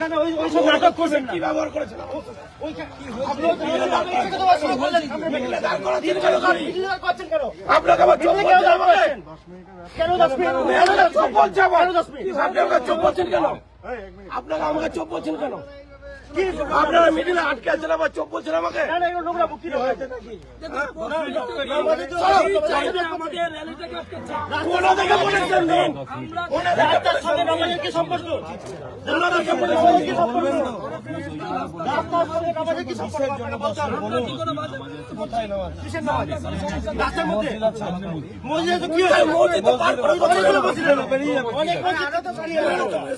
নাটক করবেন কি ব্যবহার করেছেন আপনাকে আবার চোখ বলছেন কেন আপনারা আমাকে চোখ বলছেন কেন আপনারা মিডিলে আটকে আছেন আবার চোখ বলছেন আমাকে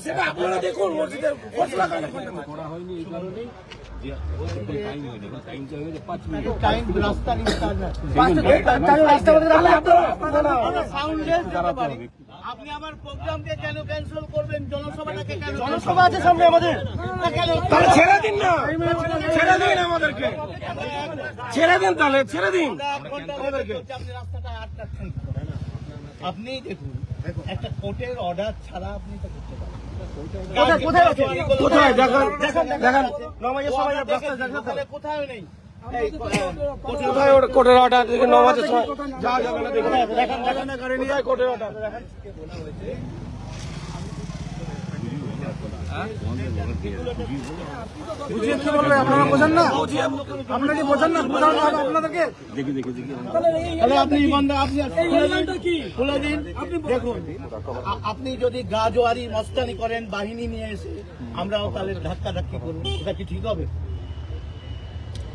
সেটা আপনারা দেখুন মসজিদের আপনি আমার প্রোগ্রামকে কেন ক্যান্সেল করবেন? জনসভাটাকে কেন? জনসভা আছে সামনে আমাদের, তাহলে ছেড়ে দিন না, ছেড়ে দিন আমাদেরকে, ছেড়ে দিন, তাহলে ছেড়ে দিন আমাদেরকে। আপনি রাস্তাটা আটকাচ্ছেন। আপনি দেখুন, একটা কোর্টের অর্ডার ছাড়া আপনি তো করতে পারেন। কোথায় দেখান দেখান কোথায় নেই কোর্টের অর্ডার নামাজের সময় যাওয়া যাবে না, দেখান কোর্টের অর্ডার। বুঝিয়ে কি বলবে? আপনারা বোঝেন না, আপনারা কি বোঝেন না? বোঝানো হবে আপনাদেরকে। তাহলে আপনি খুলে দিন। দেখুন, আপনি যদি গাজোয়ারি মস্তানি করেন বাহিনী নিয়ে এসে, আমরাও তাহলে ধাক্কা ধাক্কি করবো, এটা কি ঠিক হবে?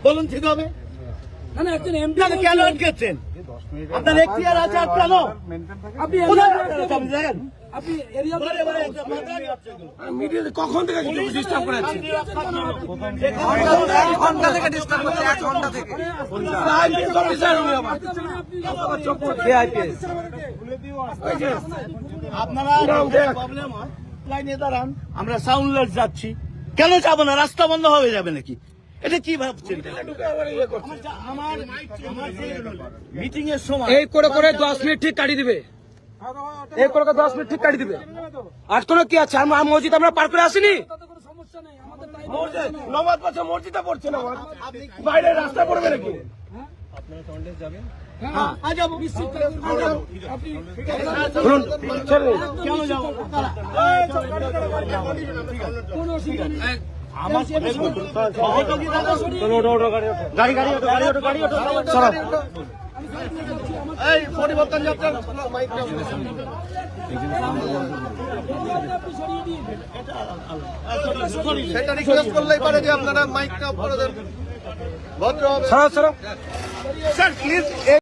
বলুন, ঠিক হবে? কেন আটকেছেন? আপনার এখতিয়ার আছে আটকানো। কখন থেকে ডিস্টার্ব করেছে? আপনারা প্রবলেম হয় লাইনে দাঁড়ান, আমরা সাউন্ডলেস যাচ্ছি। কেন যাবো না? রাস্তা বন্ধ হয়ে যাবে নাকি? এটা কি ভাবছেন? আমার মিটিং এর সময় এই করে 10 মিনিট ঠিক কাটিয়ে দিবে, এই করে 10 মিনিট ঠিক কাটিয়ে দিবে। আর কোনো কি আছে? মসজিদ আমরা পার করে আসিনি, নমাজ পড়ছে, মসজিদে পড়ছে না, বাইরে রাস্তা পড়বে নাকি? আপনারা সাউন্ডলেস যাবেন? হ্যাঁ, যাবো নিশ্চিত। কেন যাবো? পরিবর্তন যাচ্ছে। সেটা রিকোয়েস্ট করলেই পারে যে আপনারা মাইকটা অফ করে দেন, ভদ্র হবে। Sir please.